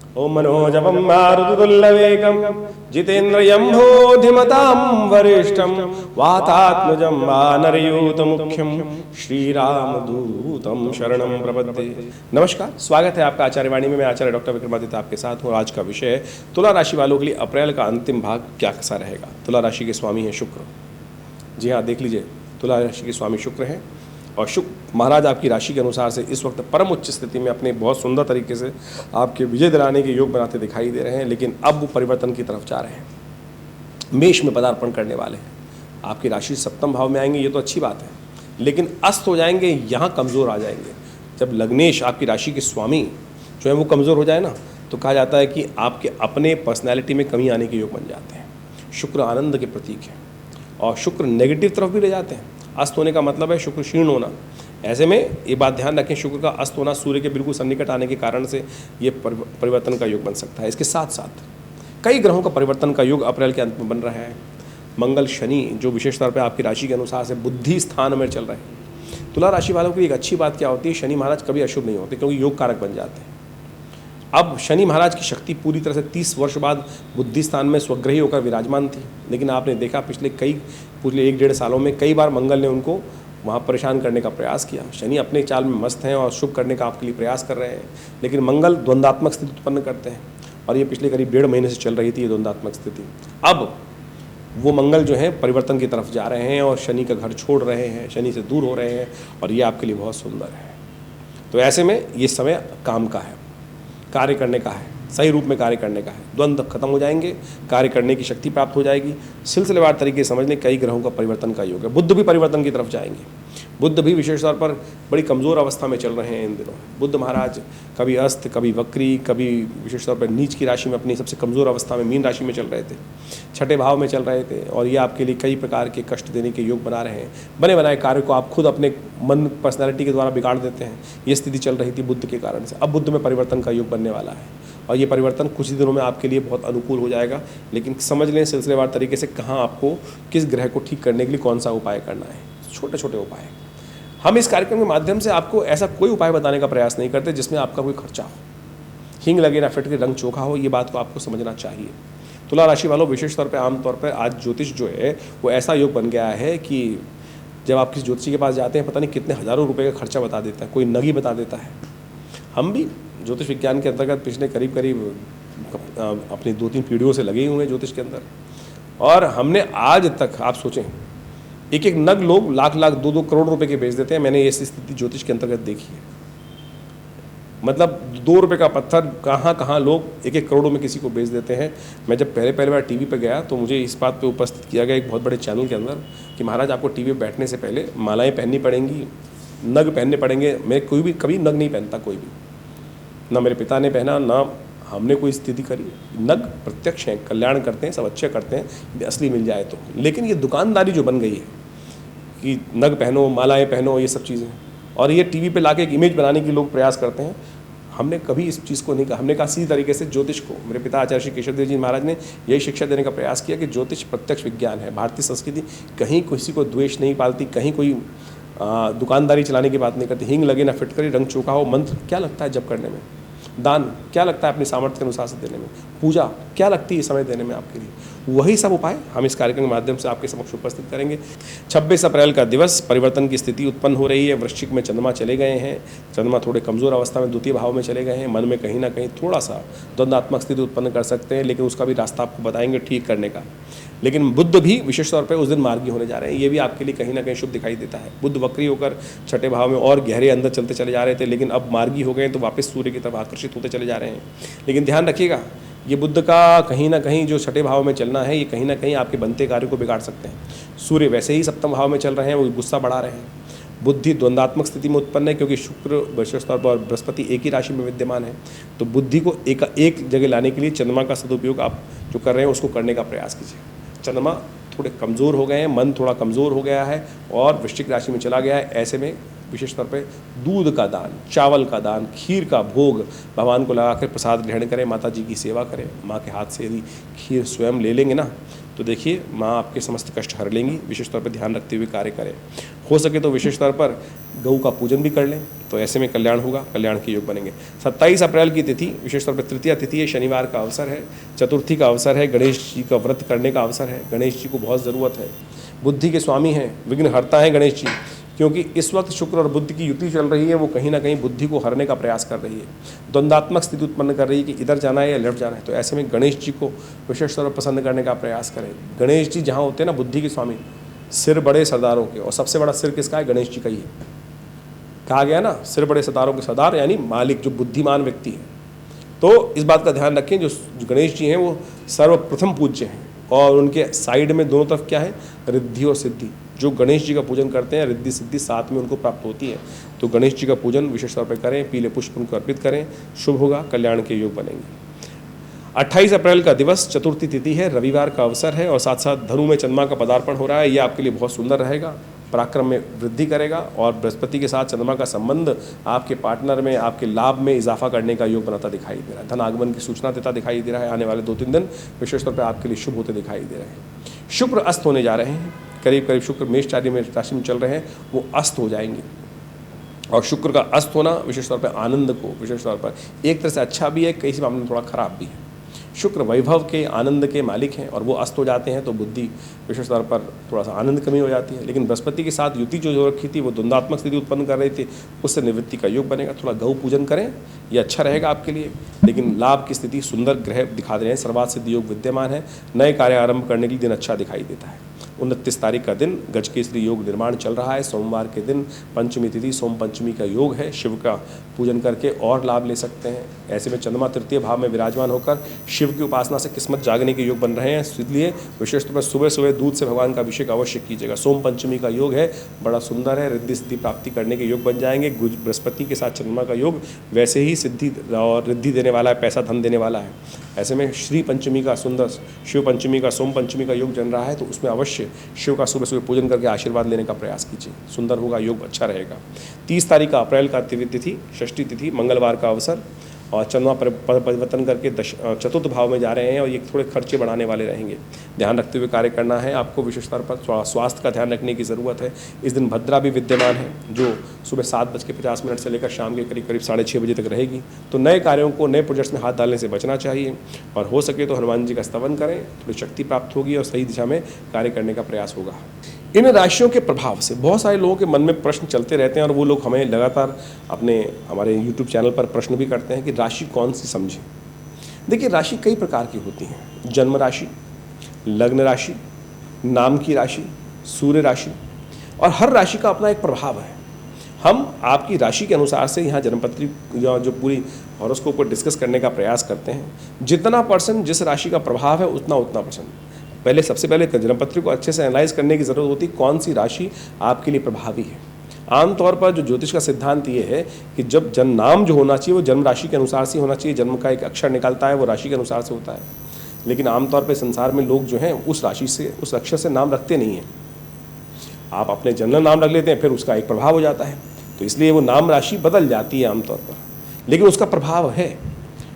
ओम मनोजवं मारुततुल्यवेगं जितेन्द्रियं बोधिमतां वरिष्ठं वातात्मजं वानरयूतमुख्यं श्रीरामदूतं शरणं प्रपद्ये। नमस्कार, स्वागत है आपका आचार्य वाणी में। मैं आचार्य डॉक्टर विक्रमादित्य आपके साथ हूँ। आज का विषय है तुला राशि वालों के लिए अप्रैल का अंतिम भाग क्या कैसा रहेगा। तुला राशि के स्वामी हैं शुक्र। जी हाँ, देख लीजिए, तुला राशि के स्वामी शुक्र हैं और शुक्र महाराज आपकी राशि के अनुसार से इस वक्त परम उच्च स्थिति में अपने बहुत सुंदर तरीके से आपके विजय दिलाने के योग बनाते दिखाई दे रहे हैं। लेकिन अब वो परिवर्तन की तरफ जा रहे हैं, मेष में पदार्पण करने वाले हैं। आपकी राशि सप्तम भाव में आएंगे, ये तो अच्छी बात है, लेकिन अस्त हो जाएंगे, यहाँ कमज़ोर आ जाएंगे। जब लग्नेश आपकी राशि के स्वामी जो है वो कमज़ोर हो जाए ना, तो कहा जाता है कि आपके अपने पर्सनैलिटी में कमी आने के योग बन जाते हैं। शुक्र आनंद के प्रतीक है और शुक्र नेगेटिव तरफ भी ले जाते हैं। अस्त होने का मतलब है शुक्र क्षीण होना। ऐसे में ये बात ध्यान रखें, शुक्र का अस्त होना सूर्य के बिल्कुल सन्निकट आने के कारण से ये परिवर्तन का योग बन सकता है। इसके साथ साथ कई ग्रहों का परिवर्तन का योग अप्रैल के अंत में बन रहा है। मंगल शनि जो विशेष तौर पर आपकी राशि के अनुसार से बुद्धि स्थान में चल रहे हैं। तुला राशि वालों की एक अच्छी बात क्या होती है, शनि महाराज कभी अशुभ नहीं होते क्योंकि योग कारक बन जाते हैं। अब शनि महाराज की शक्ति पूरी तरह से 30 वर्ष बाद बुद्धि स्थान में स्वग्रही होकर विराजमान थी, लेकिन आपने देखा पिछले 1-1.5 सालों में कई बार मंगल ने उनको वहाँ परेशान करने का प्रयास किया। शनि अपने चाल में मस्त हैं और शुभ करने का आपके लिए प्रयास कर रहे हैं, लेकिन मंगल द्वंद्वात्मक स्थिति उत्पन्न करते हैं और ये पिछले करीब 1.5 महीने से चल रही थी ये द्वंद्वात्मक स्थिति। अब वो मंगल जो है परिवर्तन की तरफ जा रहे हैं और शनि का घर छोड़ रहे हैं, शनि से दूर हो रहे हैं और ये आपके लिए बहुत सुंदर है। तो ऐसे में ये समय काम का है, कार्य करने का है, सही रूप में कार्य करने का है। द्वंद्व खत्म हो जाएंगे, कार्य करने की शक्ति प्राप्त हो जाएगी। सिलसिलेवार तरीके से समझ लें, कई ग्रहों का परिवर्तन का योग है। बुध भी परिवर्तन की तरफ जाएंगे। बुध भी विशेष तौर पर बड़ी कमज़ोर अवस्था में चल रहे हैं इन दिनों। बुध महाराज कभी अस्त, कभी वक्री, कभी विशेष तौर पर नीच की राशि में अपनी सबसे कमज़ोर अवस्था में मीन राशि में चल रहे थे, छठे भाव में चल रहे थे और ये आपके लिए कई प्रकार के कष्ट देने के योग बना रहे हैं। बने बनाए कार्य को आप खुद अपने मन पर्सनैलिटी के द्वारा बिगाड़ देते हैं। ये स्थिति चल रही थी बुध के कारण से। अब बुध में परिवर्तन का योग बनने वाला है और ये परिवर्तन कुछ ही दिनों में आपके लिए बहुत अनुकूल हो जाएगा। लेकिन समझ लें सिलसिलेवार तरीके से कहाँ आपको किस ग्रह को ठीक करने के लिए कौन सा उपाय करना है। छोटे छोटे उपाय हम इस कार्यक्रम के माध्यम से आपको ऐसा कोई उपाय बताने का प्रयास नहीं करते जिसमें आपका कोई खर्चा हो, हींग लगे ना फिट के रंग चोखा हो। ये बात को आपको समझना चाहिए। तुला राशि वालों, विशेष तौर पर आमतौर पर आज ज्योतिष जो है वो ऐसा योग बन गया है कि जब आप किसी ज्योतिषी के पास जाते हैं, पता नहीं कितने हज़ारों रुपये का खर्चा बता देता है, कोई नग ही बता देता है। हम भी ज्योतिष विज्ञान के अंतर्गत पिछले करीब अपनी 2-3 पीढ़ियों से लगे हुए हैं ज्योतिष के अंदर, और हमने आज तक, आप सोचें, एक नग लोग लाख 2-2 करोड़ रुपए के बेच देते हैं। मैंने ऐसी स्थिति ज्योतिष के अंतर्गत देखी है। मतलब 2 रुपये का पत्थर कहाँ लोग 1-1 करोड़ों में किसी को बेच देते हैं। मैं जब पहले बार टीवी पे गया तो मुझे इस बात पे उपस्थित किया गया एक बहुत बड़े चैनल के अंदर कि महाराज आपको टीवी पे बैठने से पहले मालाएँ पहननी पड़ेंगी, नग पहनने पड़ेंगे। मैं कभी नग नहीं पहनता, कोई भी, ना मेरे पिता ने पहना, ना हमने कोई स्थिति करी। नग प्रत्यक्ष हैं, कल्याण करते हैं, सब अच्छे करते हैं, यदि असली मिल जाए तो। लेकिन ये दुकानदारी जो बन गई है कि नग पहनो, मालाएं पहनो, ये सब चीज़ें, और ये टीवी पे लाके एक इमेज बनाने की लोग प्रयास करते हैं। हमने कभी इस चीज़ को नहीं कहा। हमने कहा सीधी तरीके से ज्योतिष को, मेरे पिता आचार्य श्री केशव देव जी महाराज ने यही शिक्षा देने का प्रयास किया कि ज्योतिष प्रत्यक्ष विज्ञान है। भारतीय संस्कृति कहीं किसी को द्वेष नहीं पालती, कहीं कोई दुकानदारी चलाने की बात नहीं करती। हींग लगे ना फिटकरी, रंग चोखा हो, मंत्र क्या लगता है जप करने में, दान क्या लगता है अपने सामर्थ्य के अनुसार से देने में, पूजा क्या लगती है समय देने में आपके लिए, वही सब उपाय हम इस कार्यक्रम के माध्यम से आपके समक्ष उपस्थित करेंगे। 26 अप्रैल का दिवस, परिवर्तन की स्थिति उत्पन्न हो रही है। वृश्चिक में चंद्रमा चले गए हैं। चंद्रमा थोड़े कमज़ोर अवस्था में द्वितीय भाव में चले गए हैं। मन में कहीं ना कहीं थोड़ा सा द्वंद्वात्मक स्थिति उत्पन्न कर सकते हैं, लेकिन उसका भी रास्ता आपको बताएंगे ठीक करने का। लेकिन बुध भी विशेष तौर पर उस दिन मार्गी होने जा रहे हैं। ये भी आपके लिए कहीं ना कहीं शुभ दिखाई देता है। बुध वक्री होकर छठे भाव में और गहरे अंदर चलते चले जा रहे थे, लेकिन अब मार्गी हो गए तो वापस सूर्य की तरफ आकर्षित होते चले जा रहे हैं। लेकिन ध्यान रखिएगा, ये बुध का कहीं ना कहीं जो छठे भाव में चलना है, ये कहीं ना कहीं आपके बनते कार्य को बिगाड़ सकते हैं। सूर्य वैसे ही सप्तम भाव में चल रहे हैं, वो गुस्सा बढ़ा रहे हैं। बुद्धि द्वंद्वात्मक स्थिति में उत्पन्न है क्योंकि शुक्र विशेष तौर पर बृहस्पति एक ही राशि में विद्यमान है। तो बुद्धि को एक जगह लाने के लिए चंद्रमा का सदुपयोग आप जो कर रहे हैं उसको करने का प्रयास कीजिए। चंद्रमा थोड़े कमज़ोर हो गए हैं, मन थोड़ा कमज़ोर हो गया है और वृश्चिक राशि में चला गया है। ऐसे में विशेष तौर पे दूध का दान, चावल का दान, खीर का भोग भगवान को लगाकर प्रसाद ग्रहण करें, माता जी की सेवा करें। माँ के हाथ से यदि खीर स्वयं ले लेंगे ना तो देखिए माँ आपके समस्त कष्ट हर लेंगी। विशेष तौर पर ध्यान रखते हुए कार्य करें। हो सके तो विशेष तौर पर गऊ का पूजन भी कर लें, तो ऐसे में कल्याण होगा, कल्याण के योग बनेंगे। 27 अप्रैल की तिथि विशेष तौर पर तृतीया तिथि है, शनिवार का अवसर है, चतुर्थी का अवसर है, गणेश जी का व्रत करने का अवसर है। गणेश जी को बहुत ज़रूरत है, बुद्धि के स्वामी हैं, विघ्नहर्ता हैं गणेश जी, क्योंकि इस वक्त शुक्र और बुध की युति चल रही है, वो कहीं ना कहीं बुद्धि को हरने का प्रयास कर रही है, द्वंदात्मक स्थिति उत्पन्न कर रही है कि इधर जाना है या लेफ्ट जाना है। तो ऐसे में गणेश जी को विशेष तौर पर पसंद करने का प्रयास करें। गणेश जी जहाँ होते हैं ना बुद्धि के स्वामी, सिर बड़े सरदारों के, और सबसे बड़ा सिर किसका है? गणेश जी का ही है। कहा गया ना, सिर बड़े सरदारों के सरदार यानी मालिक, जो बुद्धिमान व्यक्ति है। तो इस बात का ध्यान रखें, जो गणेश जी हैं वो सर्वप्रथम पूज्य हैं, और उनके साइड में दोनों तरफ क्या है? रिद्धि और सिद्धि। जो गणेश जी का पूजन करते हैं रिद्धि सिद्धि साथ में उनको प्राप्त होती है। तो गणेश जी का पूजन विशेष तौर पर करें, पीले पुष्प उनको अर्पित करें, शुभ होगा, कल्याण के योग बनेंगे। 28 अप्रैल का दिवस चतुर्थी तिथि है, रविवार का अवसर है, और साथ साथ धनु में चंद्रमा का पदार्पण हो रहा है। ये आपके लिए बहुत सुंदर रहेगा, पराक्रम में वृद्धि करेगा, और बृहस्पति के साथ चंद्रमा का संबंध आपके पार्टनर में, आपके लाभ में इजाफा करने का योग बनाता दिखाई दे रहा है। धन आगमन की सूचना देता दिखाई दे रहा है। आने वाले 2-3 दिन विशेष तौर पर आपके लिए शुभ होते दिखाई दे रहे हैं। शुक्र अस्त होने जा रहे हैं, करीब करीब शुक्र मेष राशि में चल रहे हैं, वो अस्त हो जाएंगे। और शुक्र का अस्त होना विशेष तौर पर आनंद को विशेष तौर पर एक तरह से अच्छा भी है, कई से मामले में थोड़ा खराब भी है। शुक्र वैभव के, आनंद के मालिक हैं, और वो अस्त हो जाते हैं तो बुद्धि विशेष तौर पर थोड़ा सा आनंद कमी हो जाती है। लेकिन बृहस्पति के साथ युति जो रखी थी वो द्वंदात्मक स्थिति उत्पन्न कर रही थी, उससे निवृत्ति का योग बनेगा। थोड़ा गौ पूजन करें, ये अच्छा रहेगा आपके लिए। लेकिन लाभ की स्थिति सुंदर ग्रह दिखा रहे हैं, सर्वार्थ सिद्धि योग विद्यमान है। नए कार्य आरंभ करने के लिए दिन अच्छा दिखाई देता है। 29 तारीख का दिन गजकेसरी योग निर्माण चल रहा है। सोमवार के दिन पंचमी तिथि, सोम पंचमी का योग है। शिव का पूजन करके और लाभ ले सकते हैं। ऐसे में चंद्रमा तृतीय भाव में विराजमान होकर शिव की उपासना से किस्मत जागने के योग बन रहे हैं। इसलिए विशेष तौर पर सुबह सुबह दूध से भगवान का अभिषेक अवश्य कीजिएगा। सोम पंचमी का योग है, बड़ा सुंदर है, रिद्धि सिद्धि प्राप्ति करने के योग बन जाएंगे। बृहस्पति के साथ चंद्रमा का योग वैसे ही सिद्धि और रिद्धि देने वाला है, पैसा धन देने वाला है। ऐसे में श्री पंचमी का सुंदर, शिव पंचमी का, सोम पंचमी का योग चल रहा है, तो उसमें अवश्य शिव का सुबह सुबह पूजन करके आशीर्वाद लेने का प्रयास कीजिए। सुंदर होगा, योग अच्छा रहेगा। 30 तारीख का अप्रैल का तिथि, षष्ठी तिथि, मंगलवार का अवसर, और चंद्रमा परिवर्तन करके चतुर्थ भाव में जा रहे हैं, और ये थोड़े खर्चे बढ़ाने वाले रहेंगे। ध्यान रखते हुए कार्य करना है आपको। विशेष तौर पर स्वास्थ्य का ध्यान रखने की ज़रूरत है। इस दिन भद्रा भी विद्यमान है, जो सुबह 7:50 से लेकर शाम के करीब करीब 6:30 बजे तक रहेगी। तो नए कार्यों को, नए प्रोजेक्ट्स में हाथ डालने से बचना चाहिए, और हो सके तो हनुमान जी का स्तवन करें, थोड़ी शक्ति प्राप्त होगी और सही दिशा में कार्य करने का प्रयास होगा। इन राशियों के प्रभाव से बहुत सारे लोगों के मन में प्रश्न चलते रहते हैं, और वो लोग हमें लगातार हमारे YouTube चैनल पर प्रश्न भी करते हैं कि राशि कौन सी समझें। देखिए, राशि कई प्रकार की होती हैं। जन्म राशि, लग्न राशि, नाम की राशि, सूर्य राशि, और हर राशि का अपना एक प्रभाव है। हम आपकी राशि के अनुसार से यहाँ जन्मपत्री या जो पूरी हॉरोस्कोप को डिस्कस करने का प्रयास करते हैं। जितना % जिस राशि का प्रभाव है उतना % पहले, सबसे पहले जन्मपत्री को अच्छे से एनालाइज करने की ज़रूरत होती है, कौन सी राशि आपके लिए प्रभावी है। आमतौर पर जो ज्योतिष का सिद्धांत ये है कि जब जन्म नाम जो होना चाहिए वो जन्म राशि के अनुसार से होना चाहिए। जन्म का एक अक्षर निकलता है, वो राशि के अनुसार से होता है। लेकिन आमतौर पर संसार में लोग जो हैं उस राशि से, उस अक्षर से नाम रखते नहीं हैं। आप अपने जनरल नाम रख लेते हैं, फिर उसका एक प्रभाव हो जाता है, तो इसलिए वो नाम राशि बदल जाती है आमतौर पर, लेकिन उसका प्रभाव है।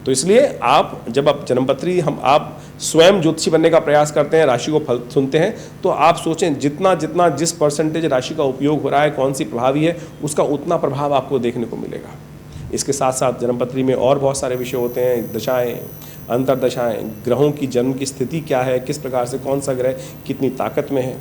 तो इसलिए आप जब आप जन्मपत्री आप स्वयं ज्योतिषी बनने का प्रयास करते हैं, राशि को फल सुनते हैं, तो आप सोचें जितना जितना जिस % राशि का उपयोग हो रहा है, कौन सी प्रभावी है, उसका उतना प्रभाव आपको देखने को मिलेगा। इसके साथ साथ जन्मपत्री में और बहुत सारे विषय होते हैं, दशाएं, अंतर्दशाएं, ग्रहों की जन्म की स्थिति क्या है, किस प्रकार से कौन सा ग्रह कितनी ताकत में है,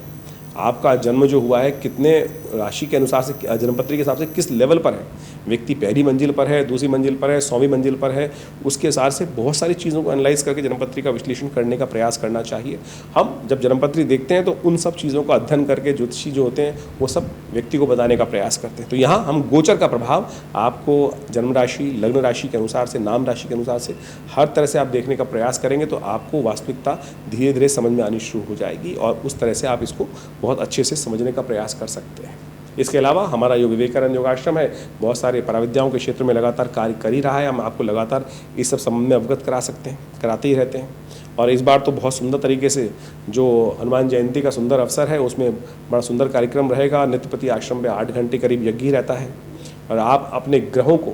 आपका जन्म जो हुआ है कितने राशि के अनुसार से, जन्मपत्री के हिसाब से किस लेवल पर है, व्यक्ति पहली मंजिल पर है, दूसरी मंजिल पर है, 100वीं मंजिल पर है, उसके हिसाब से बहुत सारी चीज़ों को एनालाइज करके जन्मपत्री का विश्लेषण करने का प्रयास करना चाहिए। हम जब जन्मपत्री देखते हैं तो उन सब चीज़ों का अध्ययन करके ज्योतिषी जो होते हैं वो सब व्यक्ति को बताने का प्रयास करते हैं। तो यहाँ हम गोचर का प्रभाव आपको जन्म राशि, लग्न राशि के अनुसार से, नाम राशि के अनुसार से हर तरह से आप देखने का प्रयास करेंगे, तो आपको वास्तविकता धीरे धीरे समझ में आनी शुरू हो जाएगी, और उस तरह से आप इसको बहुत अच्छे से समझने का प्रयास कर सकते हैं। इसके अलावा हमारा जो विवेकानंद योगाश्रम है बहुत सारे पराविद्याओं के क्षेत्र में लगातार कार्य कर ही रहा है। हम आपको लगातार इस सब संबंध में अवगत करा सकते हैं, कराते ही रहते हैं। और इस बार तो बहुत सुंदर तरीके से जो हनुमान जयंती का सुंदर अवसर है उसमें बड़ा सुंदर कार्यक्रम रहेगा। नित्य प्रति आश्रम में 8 घंटे करीब यज्ञ ही रहता है और आप अपने ग्रहों को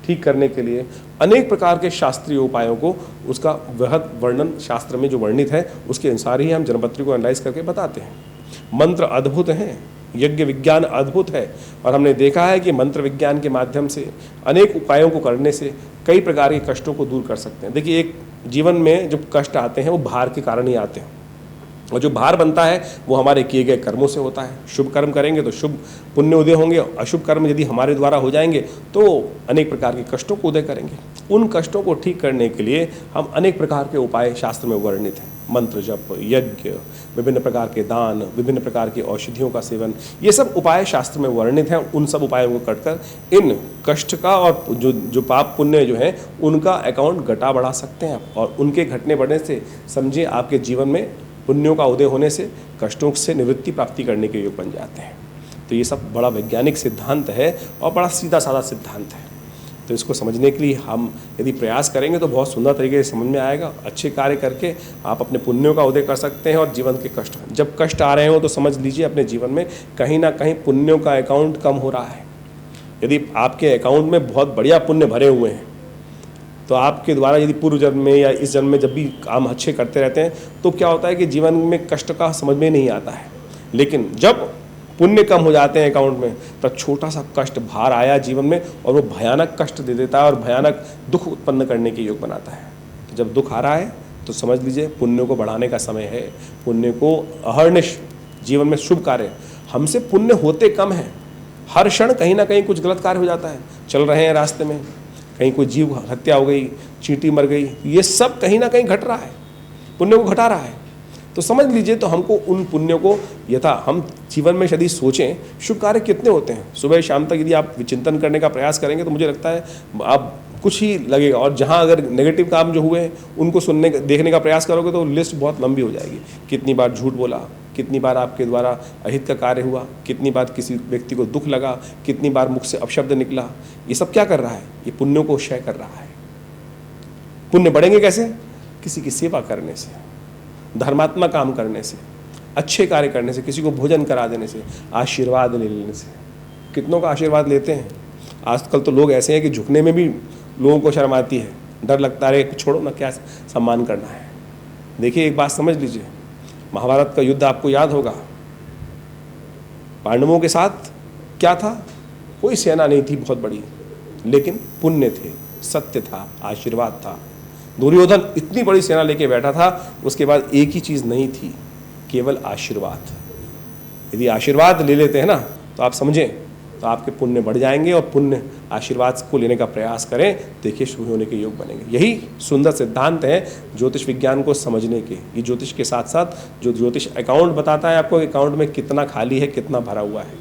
ठीक करने के लिए अनेक प्रकार के शास्त्रीय उपायों को उसका वृहद वर्णन शास्त्र में जो वर्णित है उसके अनुसार ही हम जन्मपत्री को एनालाइज करके बताते हैं। मंत्र अद्भुत हैं, यज्ञ विज्ञान अद्भुत है और हमने देखा है कि मंत्र विज्ञान के माध्यम से अनेक उपायों को करने से कई प्रकार के कष्टों को दूर कर सकते हैं। देखिए, एक जीवन में जो कष्ट आते हैं वो भार के कारण ही आते हैं और जो भार बनता है वो हमारे किए गए कर्मों से होता है। शुभ कर्म करेंगे तो शुभ पुण्य उदय होंगे, अशुभ कर्म यदि हमारे द्वारा हो जाएंगे तो अनेक प्रकार के कष्टों को उदय करेंगे। उन कष्टों को ठीक करने के लिए हम अनेक प्रकार के उपाय शास्त्र में वर्णित हैं। मंत्र जप, यज्ञ, विभिन्न प्रकार के दान, विभिन्न प्रकार की औषधियों का सेवन, ये सब उपाय शास्त्र में वर्णित हैं। उन सब उपायों को करकर इन कष्ट का और जो पाप पुण्य जो है उनका अकाउंट घटा बढ़ा सकते हैं और उनके घटने बढ़ने से समझिए आपके जीवन में पुण्यों का उदय होने से कष्टों से निवृत्ति प्राप्ति करने के योग बन जाते हैं। तो ये सब बड़ा वैज्ञानिक सिद्धांत है और बड़ा सीधा साधा सिद्धांत है। तो इसको समझने के लिए हम यदि प्रयास करेंगे तो बहुत सुंदर तरीके से समझ में आएगा। अच्छे कार्य करके आप अपने पुण्यों का उदय कर सकते हैं और जीवन के कष्ट, जब कष्ट आ रहे हो तो समझ लीजिए अपने जीवन में कहीं ना कहीं पुण्यों का अकाउंट कम हो रहा है। यदि आपके अकाउंट में बहुत बढ़िया पुण्य भरे हुए हैं तो आपके द्वारा यदि पूर्व जन्म में या इस जन्म में जब भी काम अच्छे करते रहते हैं तो क्या होता है कि जीवन में कष्ट का समझ में नहीं आता है। लेकिन जब पुण्य कम हो जाते हैं अकाउंट में तब छोटा सा कष्ट भार आया जीवन में और वो भयानक कष्ट दे देता है और भयानक दुख उत्पन्न करने के योग बनाता है। तो जब दुख आ रहा है तो समझ लीजिए पुण्य को बढ़ाने का समय है। पुण्य को अहर्निश जीवन में शुभ कार्य, हमसे पुण्य होते कम हैं। हर क्षण कहीं ना कहीं कुछ गलत कार्य हो जाता है। चल रहे हैं रास्ते में, कहीं कोई जीव हत्या हो गई, चींटी मर गई, ये सब कहीं ना कहीं घट रहा है, पुण्य को घटा रहा है। तो समझ लीजिए, तो हमको उन पुण्यों को यथा हम जीवन में यदि सोचें, शुभ कार्य कितने होते हैं, सुबह शाम तक यदि आप विचिंतन करने का प्रयास करेंगे तो मुझे लगता है आप कुछ ही लगेगा। और जहाँ अगर नेगेटिव काम जो हुए उनको सुनने देखने का प्रयास करोगे तो लिस्ट बहुत लंबी हो जाएगी। कितनी बार झूठ बोला, कितनी बार आपके द्वारा अहित का कार्य हुआ, कितनी बार किसी व्यक्ति को दुख लगा, कितनी बार मुख से अपशब्द निकला, ये सब क्या कर रहा है? ये पुण्यों को क्षय कर रहा है। पुण्य बढ़ेंगे कैसे? किसी की सेवा करने से, धर्मात्मक काम करने से, अच्छे कार्य करने से, किसी को भोजन करा देने से, आशीर्वाद ले लेने से। कितनों का आशीर्वाद लेते हैं? आजकल तो लोग ऐसे हैं कि झुकने में भी लोगों को शर्म आती है, डर लगता है छोड़ो ना, क्या सम्मान करना है। देखिए, एक बात समझ लीजिए, महाभारत का युद्ध आपको याद होगा। पांडवों के साथ क्या था? कोई सेना नहीं थी बहुत बड़ी, लेकिन पुण्य थे, सत्य था, आशीर्वाद था। दुर्योधन इतनी बड़ी सेना लेके बैठा था, उसके बाद एक ही चीज नहीं थी, केवल आशीर्वाद। यदि आशीर्वाद ले लेते हैं ना तो आप समझें तो आपके पुण्य बढ़ जाएंगे और पुण्य आशीर्वाद को लेने का प्रयास करें, देखिए शुभ होने के योग बनेंगे। यही सुंदर सिद्धांत है ज्योतिष विज्ञान को समझने के। ये ज्योतिष के साथ साथ जो ज्योतिष अकाउंट बताता है आपको, अकाउंट में कितना खाली है, कितना भरा हुआ है,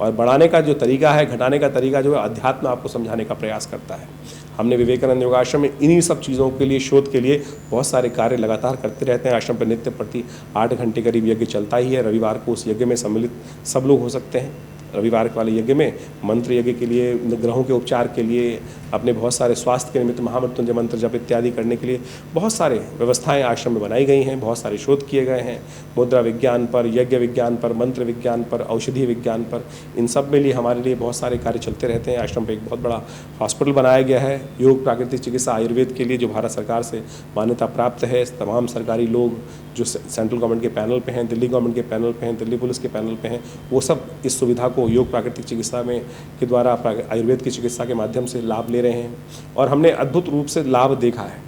और बढ़ाने का जो तरीका है, घटाने का तरीका जो है, अध्यात्म आपको समझाने का प्रयास करता है। हमने विवेकानंद योगाश्रम में इन्हीं सब चीज़ों के लिए, शोध के लिए बहुत सारे कार्य लगातार करते रहते हैं। आश्रम पर नित्य प्रति 8 घंटे करीब यज्ञ चलता ही है। रविवार को उस यज्ञ में सम्मिलित सब लोग हो सकते हैं। रविवार वाले यज्ञ में मंत्र यज्ञ के लिए, ग्रहों के उपचार के लिए, अपने बहुत सारे स्वास्थ्य के निमित्त महामृत्युंजय मंत्र जप इत्यादि करने के लिए बहुत सारे व्यवस्थाएं आश्रम में बनाई गई हैं। बहुत सारे शोध किए गए हैं मुद्रा विज्ञान पर, यज्ञ विज्ञान पर, मंत्र विज्ञान पर, औषधि विज्ञान पर। इन सब में लिए हमारे लिए बहुत सारे कार्य चलते रहते हैं। आश्रम पर एक बहुत बड़ा हॉस्पिटल बनाया गया है योग प्राकृतिक चिकित्सा आयुर्वेद के लिए, जो भारत सरकार से मान्यता प्राप्त है। तमाम सरकारी लोग जो सेंट्रल गवर्नमेंट के पैनल पे हैं, दिल्ली गवर्नमेंट के पैनल पे हैं, दिल्ली पुलिस के पैनल पे हैं, वो सब इस सुविधा को योग प्राकृतिक चिकित्सा में के द्वारा आयुर्वेद की चिकित्सा के माध्यम से लाभ ले रहे हैं। और हमने अद्भुत रूप से लाभ देखा है।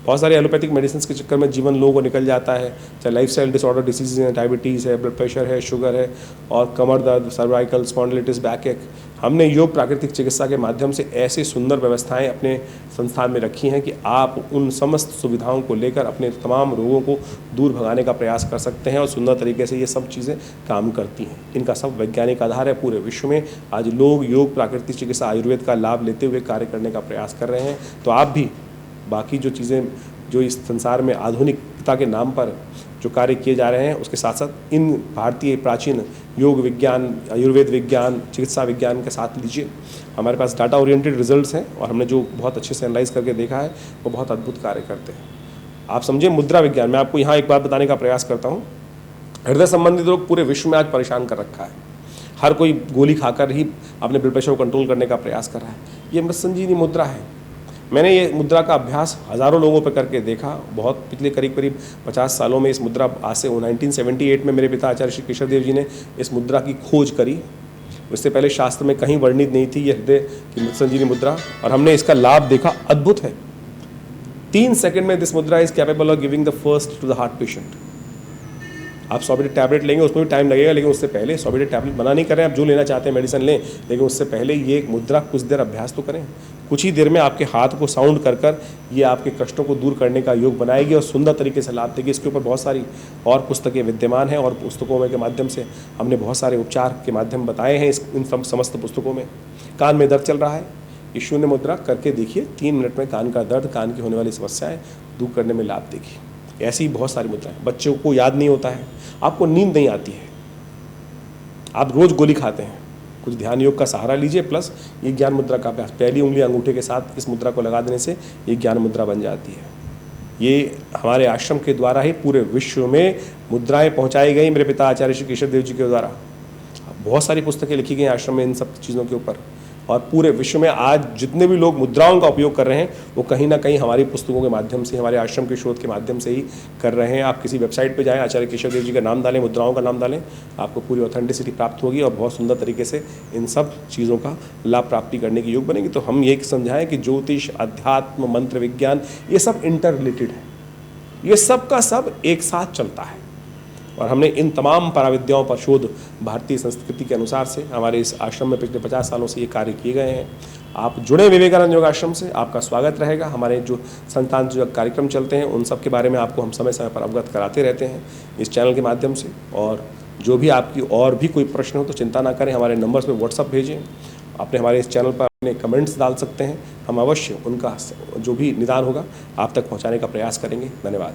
बहुत सारे एलोपैथिक मेडिसिन के चक्कर में जीवन लोगों को निकल जाता है, चाहे लाइफस्टाइल डिसऑर्डर डिसीज़ हैं, डायबिटीज़ है, ब्लड प्रेशर है, शुगर है, और कमर दर्द, सर्वाइकल स्पॉन्डिलिटिस, बैक एक। हमने योग प्राकृतिक चिकित्सा के माध्यम से ऐसी सुंदर व्यवस्थाएं अपने संस्थान में रखी हैं कि आप उन समस्त सुविधाओं को लेकर अपने तमाम रोगों को दूर भगाने का प्रयास कर सकते हैं। और सुंदर तरीके से ये सब चीज़ें काम करती हैं। इनका सब वैज्ञानिक आधार है। पूरे विश्व में आज लोग योग प्राकृतिक चिकित्सा आयुर्वेद का लाभ लेते हुए कार्य करने का प्रयास कर रहे हैं। तो आप भी बाकी जो चीज़ें जो इस संसार में आधुनिकता के नाम पर जो कार्य किए जा रहे हैं, उसके साथ साथ इन भारतीय प्राचीन योग विज्ञान, आयुर्वेद विज्ञान, चिकित्सा विज्ञान के साथ लीजिए। हमारे पास डाटा ओरिएंटेड रिजल्ट्स हैं और हमने जो बहुत अच्छे से एनालाइज करके देखा है वो बहुत अद्भुत कार्य करते हैं। आप समझिए मुद्रा विज्ञान, मैं आपको यहाँ एक बात बताने का प्रयास करता हूँ। हृदय संबंधित रोग पूरे विश्व में आज परेशान कर रखा है। हर कोई गोली खाकर ही अपने ब्लड प्रेशर को कंट्रोल करने का प्रयास कर रहा है। ये मृत संजीवनी मुद्रा है। मैंने ये मुद्रा का अभ्यास हज़ारों लोगों पर करके देखा। बहुत पिछले करीब 50 सालों में इस मुद्रा, आज से 1978 में मेरे पिता आचार्य श्री केशव देव जी ने इस मुद्रा की खोज करी। इससे पहले शास्त्र में कहीं वर्णित नहीं थी ये हृदय की मृत संजीवनी मुद्रा, और हमने इसका लाभ देखा। अद्भुत है। 3 सेकंड में this mudra is capable of giving the first to the heart patient. आप 100 बेटे टैबलेट लेंगे, उसमें भी टाइम लगेगा, लेकिन उससे पहले 100 बेटे टैबलेट मना नहीं कर रहे हैं, आप जो लेना चाहते हैं मेडिसिन लें, लेकिन उससे पहले ये एक मुद्रा कुछ देर अभ्यास तो करें। कुछ ही देर में आपके हाथ को साउंड कर ये आपके कष्टों को दूर करने का योग बनाएगी और सुंदर तरीके से लाभ देगी। इसके ऊपर बहुत सारी और पुस्तकें विद्यमान हैं और पुस्तकों में के माध्यम से हमने बहुत सारे उपचार के माध्यम बताए हैं इन समस्त पुस्तकों में। कान में दर्द चल रहा है, ये शून्य मुद्रा करके देखिए, 3 मिनट में कान का दर्द, कान की होने वाली समस्याएं दूर करने में लाभ देगी। ऐसी बहुत सारी मुद्राएं। बच्चों को याद नहीं होता है, आपको नींद नहीं आती है, आप रोज गोली खाते हैं, कुछ ध्यान योग का सहारा लीजिए, प्लस ये ज्ञान मुद्रा का अभ्यास। पहली उंगली अंगूठे के साथ इस मुद्रा को लगा देने से ये ज्ञान मुद्रा बन जाती है। ये हमारे आश्रम के द्वारा ही पूरे विश्व में मुद्राएं पहुंचाई गई, मेरे पिता आचार्य श्री केशव देव जी के द्वारा। बहुत सारी पुस्तकें लिखी गई आश्रम में इन सब चीज़ों के ऊपर, और पूरे विश्व में आज जितने भी लोग मुद्राओं का उपयोग कर रहे हैं वो कहीं ना कहीं हमारी पुस्तकों के माध्यम से, हमारे आश्रम के शोध के माध्यम से ही कर रहे हैं। आप किसी वेबसाइट पे जाएं, आचार्य केशव देव जी का नाम डालें, मुद्राओं का नाम डालें, आपको पूरी ऑथेंटिसिटी प्राप्त होगी और बहुत सुंदर तरीके से इन सब चीज़ों का लाभ प्राप्ति करने की योग बनेगी। तो हम ये समझाएं कि ज्योतिष, अध्यात्म, मंत्र विज्ञान, ये सब इंटर रिलेटेड है, ये सब का सब एक साथ चलता है। और हमने इन तमाम पराविद्याओं पर शोध भारतीय संस्कृति के अनुसार से हमारे इस आश्रम में पिछले 50 सालों से ये कार्य किए गए हैं। आप जुड़े विवेकानंद योग आश्रम से, आपका स्वागत रहेगा। हमारे जो संतान जो कार्यक्रम चलते हैं उन सब के बारे में आपको हम समय समय पर अवगत कराते रहते हैं इस चैनल के माध्यम से। और जो भी आपकी और भी कोई प्रश्न हो तो चिंता ना करें, हमारे नंबर्स पर व्हाट्सअप भेजें, अपने हमारे इस चैनल पर अपने कमेंट्स डाल सकते हैं। हम अवश्य उनका जो भी निदान होगा आप तक पहुँचाने का प्रयास करेंगे। धन्यवाद।